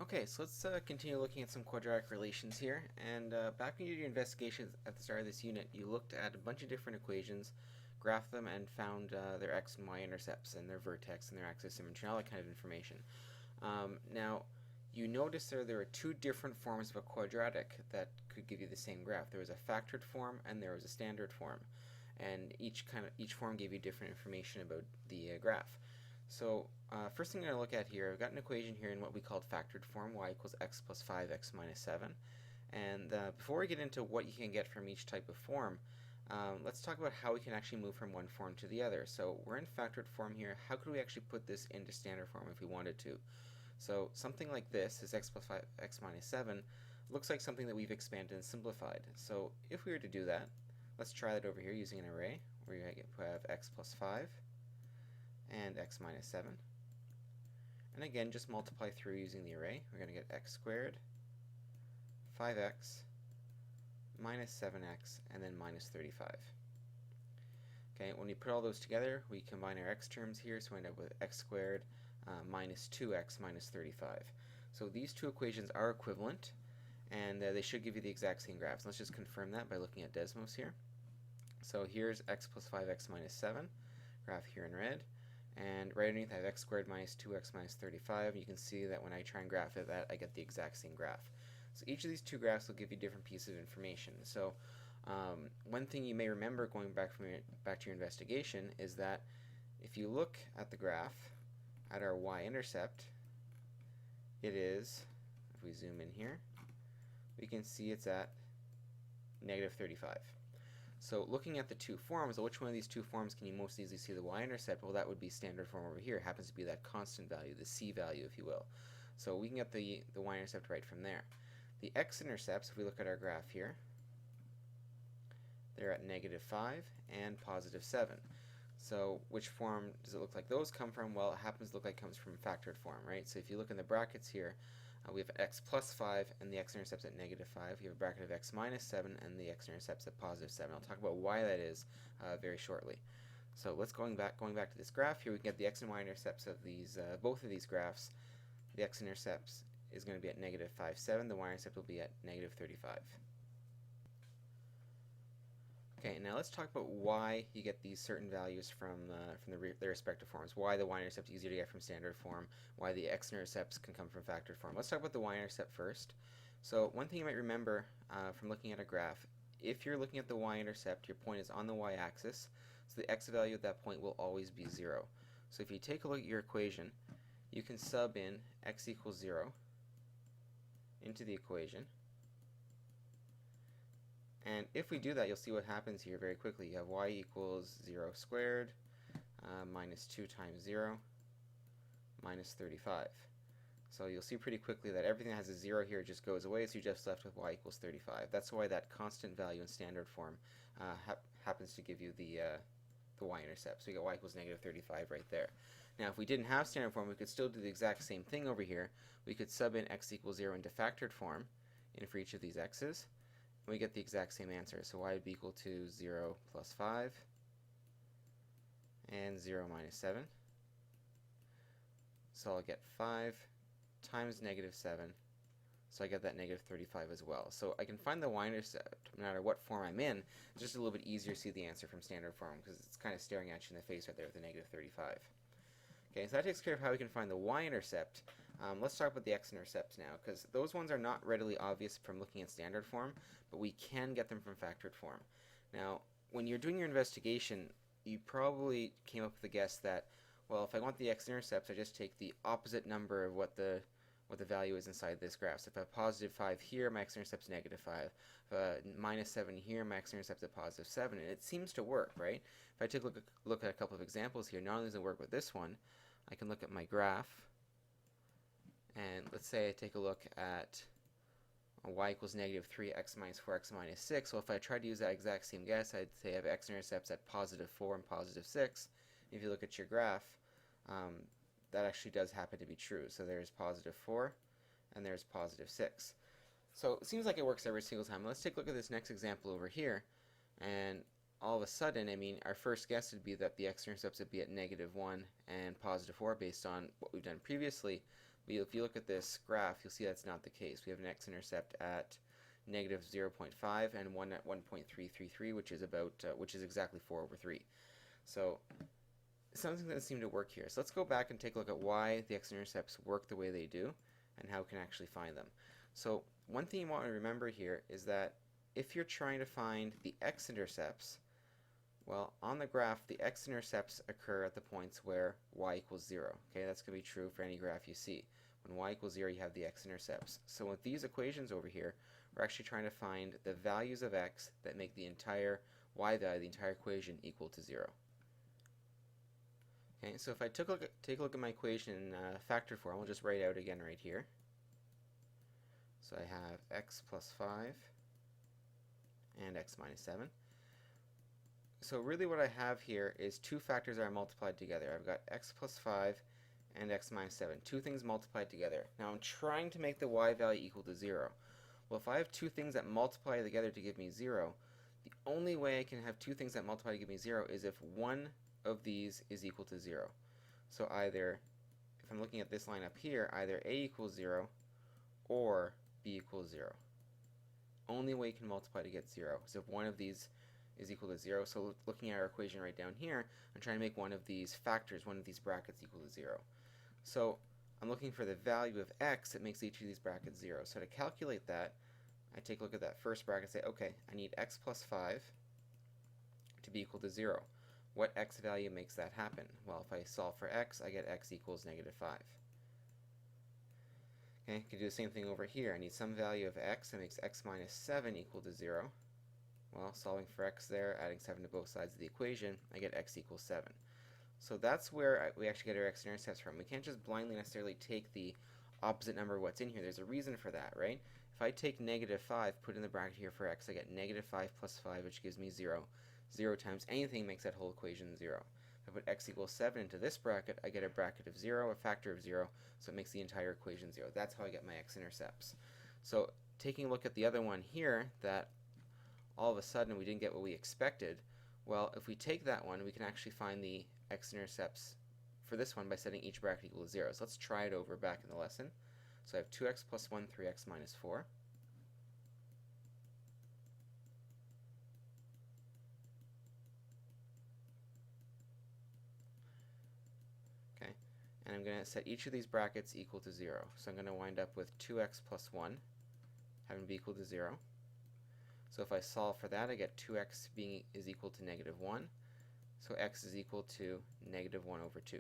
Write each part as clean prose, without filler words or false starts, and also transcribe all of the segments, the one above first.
Okay, so let's continue looking at some quadratic relations here. And back when you did your investigations at the start of this unit, you looked at a bunch of different equations, graphed them, and found their x and y intercepts and their vertex and their axis symmetry, all that kind of information. Now, you notice there are two different forms of a quadratic that could give you the same graph. There was a factored form and there was a standard form, and each form gave you different information about the graph. So first thing I'm going to look at here, I've got an equation here in what we called factored form, y equals x plus 5x minus 7. And before we get into what you can get from each type of form, let's talk about how we can actually move from one form to the other. So we're in factored form here. How could we actually put this into standard form if we wanted to? So something like this is x plus 5x minus 7 looks like something that we've expanded and simplified. So if we were to do that, let's try that over here using an array where you have x plus 5 and x minus 7. And again, just multiply through using the array. We're going to get x squared, 5x, minus 7x, and then minus 35. Okay, when we put all those together, we combine our x terms here, so we end up with x squared minus 2x minus 35. So these two equations are equivalent, and they should give you the exact same graphs. Let's just confirm that by looking at Desmos here. So here's x plus 5x minus 7, graph here in red. And right underneath I have x squared minus 2x minus 35. You can see that when I try and graph it, that I get the exact same graph. So each of these two graphs will give you different pieces of information. So one thing you may remember going back to your investigation is that if you look at the graph at our y-intercept, it is, if we zoom in here, we can see it's at negative 35. So looking at the two forms, which one of these two forms can you most easily see the y-intercept? Well, that would be standard form over here. It happens to be that constant value, the c value, if you will. So we can get the y-intercept right from there. The x-intercepts, if we look at our graph here, they're at negative 5 and positive 7. So which form does it look like those come from? Well, it happens to look like it comes from factored form, right? So if you look in the brackets here, we have x plus 5 and the x-intercept's at negative 5. You have a bracket of x minus 7 and the x-intercept's at positive 7. I'll talk about why that is very shortly. So let's going back to this graph here, we can get the x and y-intercepts of these both of these graphs. The x-intercepts is going to be at negative 5, 7. The y-intercept will be at negative 35. Okay, now let's talk about why you get these certain values from their respective forms. Why the y-intercept is easier to get from standard form. Why the x-intercepts can come from factored form. Let's talk about the y-intercept first. So one thing you might remember from looking at a graph, if you're looking at the y-intercept, your point is on the y-axis, so the x value at that point will always be 0. So if you take a look at your equation, you can sub in x equals 0 into the equation. And if we do that, you'll see what happens here very quickly. You have y equals 0 squared minus 2 times 0 minus 35. So you'll see pretty quickly that everything that has a 0 here just goes away, so you're just left with y equals 35. That's why that constant value in standard form happens to give you the y-intercept. So you get y equals negative 35 right there. Now if we didn't have standard form, we could still do the exact same thing over here. We could sub in x equals 0 into factored form for each of these x's. We get the exact same answer. So y would be equal to 0 plus 5 and 0 minus 7. So I'll get 5 times negative 7. So I get that negative 35 as well. So I can find the y-intercept no matter what form I'm in. It's just a little bit easier to see the answer from standard form because it's kind of staring at you in the face right there with the negative 35. Okay, so that takes care of how we can find the y-intercept. Let's talk about the x-intercepts now, because those ones are not readily obvious from looking at standard form, but we can get them from factored form. Now, when you're doing your investigation, you probably came up with the guess that, well, if I want the x-intercepts, I just take the opposite number of what the value is inside this graph. So if I have positive 5 here, my x-intercept's negative 5. If minus 7 here, my x-intercept's at positive 7. And it seems to work, right? If I take a look at a couple of examples here, not only does it work with this one, I can look at my graph, and let's say I take a look at y equals negative 3, x minus 4, x minus 6. Well, if I tried to use that exact same guess, I'd say I have x-intercepts at positive 4 and positive 6. If you look at your graph, that actually does happen to be true. So there's positive 4 and there's positive 6. So it seems like it works every single time. Let's take a look at this next example over here. And all of a sudden, I mean, our first guess would be that the x-intercepts would be at negative 1 and positive 4 based on what we've done previously. But if you look at this graph, you'll see that's not the case. We have an x-intercept at negative 0.5 and one at 1.333, which is exactly 4 over 3. So something doesn't seem to work here. So let's go back and take a look at why the x-intercepts work the way they do and how we can actually find them. So one thing you want to remember here is that if you're trying to find the x-intercepts, well, on the graph, the x-intercepts occur at the points where y equals 0. Okay, that's going to be true for any graph you see. When y equals 0, you have the x-intercepts. So with these equations over here, we're actually trying to find the values of x that make the entire y value, the entire equation, equal to 0. Okay, so if I take a look at my equation in factor form, I'll just write out again right here. So I have x plus 5 and x minus 7. So really what I have here is two factors that are multiplied together. I've got x plus 5 and x minus 7. Two things multiplied together. Now I'm trying to make the y value equal to 0. Well, if I have two things that multiply together to give me 0, the only way I can have two things that multiply to give me 0 is if one of these is equal to 0. So either, if I'm looking at this line up here, either a equals 0 or b equals 0. Only way you can multiply to get 0 is if one of these is equal to 0. So looking at our equation right down here, I'm trying to make one of these factors, one of these brackets, equal to 0. So I'm looking for the value of x that makes each of these brackets 0. So to calculate that, I take a look at that first bracket and say, okay, I need x plus 5 to be equal to 0. What x value makes that happen? Well, if I solve for x, I get x equals negative 5. Okay, I can do the same thing over here. I need some value of x that makes x minus 7 equal to 0. Well, solving for x there, adding 7 to both sides of the equation, I get x equals 7. So that's where we actually get our x-intercepts from. We can't just blindly necessarily take the opposite number of what's in here. There's a reason for that, right? If I take negative 5, put in the bracket here for x, I get negative 5 plus 5, which gives me 0. 0 times anything makes that whole equation 0. If I put x equals 7 into this bracket, I get a bracket of 0, a factor of 0, so it makes the entire equation 0. That's how I get my x-intercepts. So taking a look at the other one here, that all of a sudden we didn't get what we expected, well, if we take that one, we can actually find the x-intercepts for this one by setting each bracket equal to 0. So let's try it over back in the lesson. So I have 2x plus 1, 3x minus 4. Okay, and I'm going to set each of these brackets equal to 0. So I'm going to wind up with 2x plus 1 having to be equal to 0. So if I solve for that, I get 2x is equal to negative 1. So x is equal to negative 1 over 2.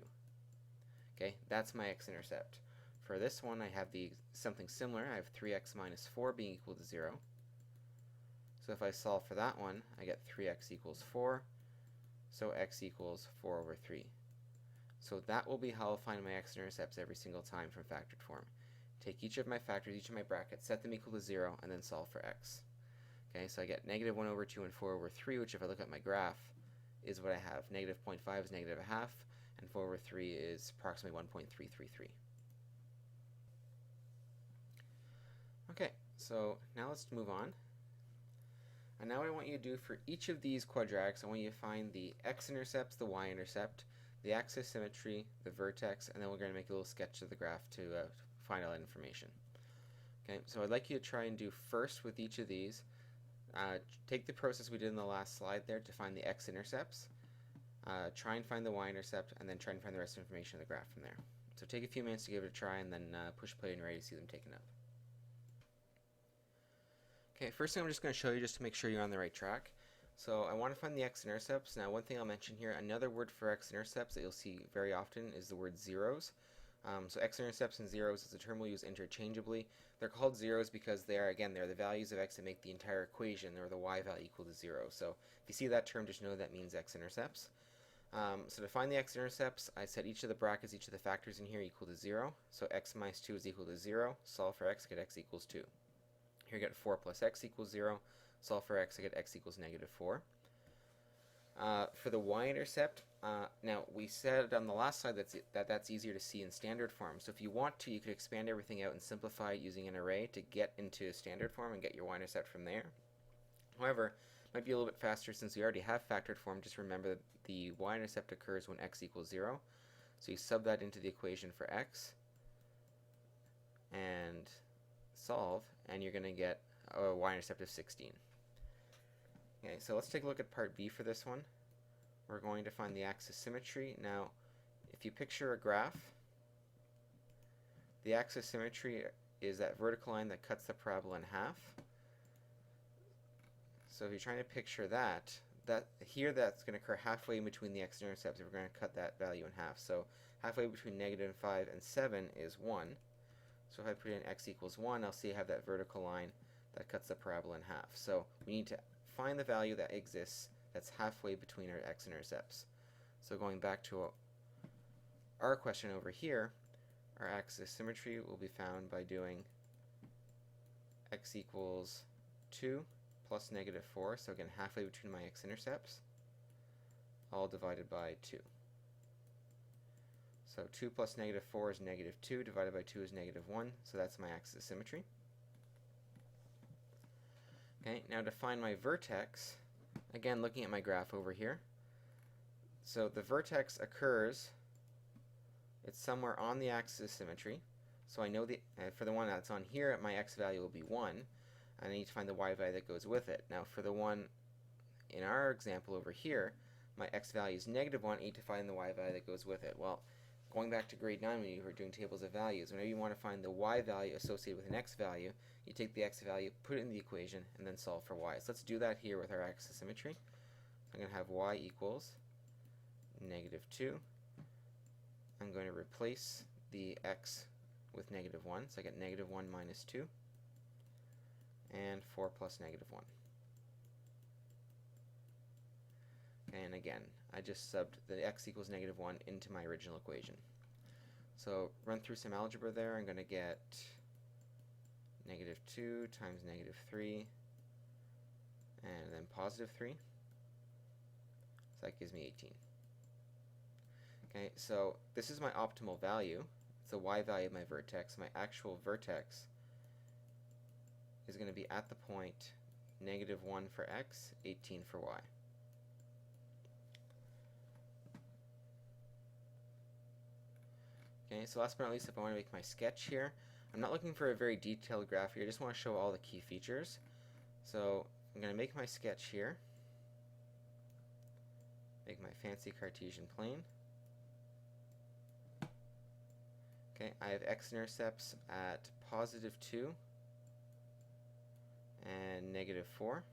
Okay, that's my x-intercept. For this one, I have something similar. I have 3x minus 4 being equal to 0. So if I solve for that one, I get 3x equals 4. So x equals 4 over 3. So that will be how I'll find my x-intercepts every single time from factored form. Take each of my factors, each of my brackets, set them equal to 0, and then solve for x. Okay, so I get negative 1 over 2 and 4 over 3, which if I look at my graph, is what I have. Negative 0.5 is negative 1/2, and 4 over 3 is approximately 1.333. Okay, so now let's move on. And now what I want you to do for each of these quadratics, I want you to find the x-intercepts, the y-intercept, the axis symmetry, the vertex, and then we're going to make a little sketch of the graph to find all that information. Okay, so I'd like you to try and do first with each of these. Take the process we did in the last slide there to find the x-intercepts, try and find the y-intercept, and then try and find the rest of the information of the graph from there. So take a few minutes to give it a try, and then push play and you're ready to see them taken up. Okay, first thing I'm just going to show you just to make sure you're on the right track. So I want to find the x-intercepts. Now one thing I'll mention here, another word for x-intercepts that you'll see very often is the word zeros. So x-intercepts and zeros is a term we'll use interchangeably. They're called zeros because they're the values of x that make the entire equation or the y value equal to 0. So if you see that term, just know that means x-intercepts. So to find the x-intercepts, I set each of the brackets, each of the factors in here equal to 0. So x minus 2 is equal to 0. Solve for x, get x equals 2. Here I get 4 plus x equals 0. Solve for x, I get x equals negative 4. For the y-intercept, now we said on the last slide that's easier to see in standard form. So if you want to, you could expand everything out and simplify it using an array to get into standard form and get your y-intercept from there. However, it might be a little bit faster since we already have factored form. Just remember that the y-intercept occurs when x equals 0. So you sub that into the equation for x. and solve, and you're going to get a y-intercept of 16. Okay, so let's take a look at part B for this one. We're going to find the axis symmetry. Now, if you picture a graph, the axis symmetry is that vertical line that cuts the parabola in half. So if you're trying to picture that here that's going to occur halfway in between the x-intercepts if we're going to cut that value in half. So halfway between -5 and 7 is 1. So if I put in x equals 1, I'll see I have that vertical line that cuts the parabola in half. So we need to find the value that exists that's halfway between our x-intercepts. So going back to our question over here, our axis symmetry will be found by doing x equals 2 plus -4, so again halfway between my x-intercepts, all divided by 2. So 2 plus -4 is -2, divided by 2 is -1, so that's my axis of symmetry. Okay, now to find my vertex, again looking at my graph over here, so the vertex occurs, it's somewhere on the axis of symmetry, so I know for the one that's on here, my x value will be 1, and I need to find the y value that goes with it. Now for the one in our example over here, my x value is -1, I need to find the y value that goes with it. Well, going back to grade 9 when you were doing tables of values, whenever you want to find the y value associated with an x value, you take the x value, put it in the equation, and then solve for y. So let's do that here with our axis symmetry. I'm going to have y equals -2. I'm going to replace the x with -1, so I get -1 minus 2, and 4 plus -1. And again, I just subbed the x equals -1 into my original equation. So run through some algebra there. I'm going to get -2 times -3, and then +3. So that gives me 18. Okay, so this is my optimal value. It's the y value of my vertex. My actual vertex is going to be at the point -1 for x, 18 for y. Okay, so last but not least, if I want to make my sketch here, I'm not looking for a very detailed graph here, I just want to show all the key features. So I'm going to make my sketch here, make my fancy Cartesian plane. Okay, I have x-intercepts at +2 and -4,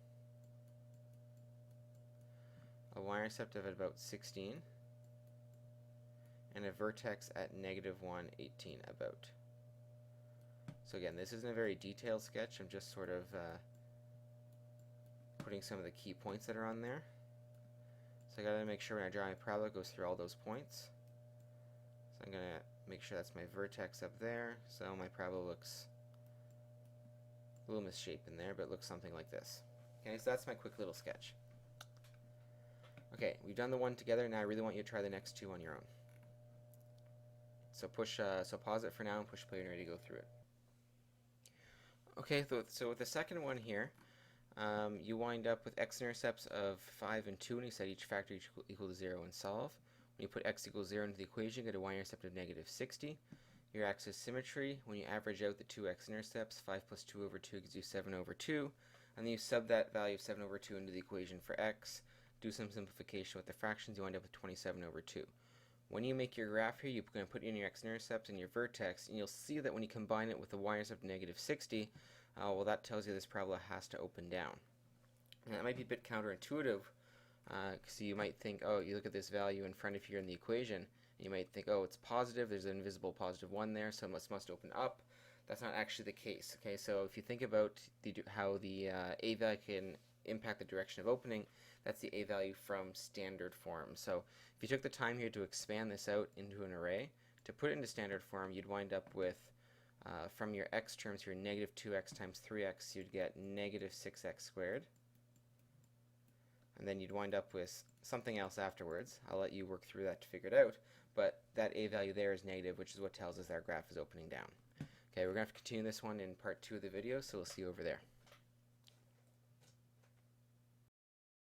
a y-intercept of about 16, and a vertex at -1, 18 about. So again, this isn't a very detailed sketch, I'm just sort of putting some of the key points that are on there. So I gotta make sure when I draw my parabola it goes through all those points. So I'm gonna make sure that's my vertex up there, so my parabola looks a little misshapen there, but it looks something like this. Okay, so that's my quick little sketch. Okay, we've done the one together, now I really want you to try the next two on your own. So pause it for now and push play when you're ready to go through it. Okay, so with the second one here, you wind up with x-intercepts of 5 and 2, and you set each factor equal to 0 and solve. When you put x equals 0 into the equation, you get a y-intercept of -60. Your axis symmetry, when you average out the two x-intercepts, 5 plus 2 over 2 gives you 7 over 2, and then you sub that value of 7 over 2 into the equation for x, do some simplification with the fractions, you wind up with 27 over 2. When you make your graph here, you're going to put in your x-intercepts and your vertex, and you'll see that when you combine it with the y-intercept of -60, well, that tells you this parabola has to open down. And that might be a bit counterintuitive, because you might think, oh, you look at this value in front of you in the equation, and you might think, oh, it's positive, there's an invisible +1 there, so it must open up. That's not actually the case. Okay, so if you think about how the a value can impact the direction of opening, that's the a value from standard form. So if you took the time here to expand this out into an array, to put it into standard form, you'd wind up with, from your x terms here, -2x times 3x, you'd get -6x squared. And then you'd wind up with something else afterwards. I'll let you work through that to figure it out, but that a value there is negative, which is what tells us our graph is opening down. Okay, we're going to have to continue this one in part 2 of the video, so we'll see you over there.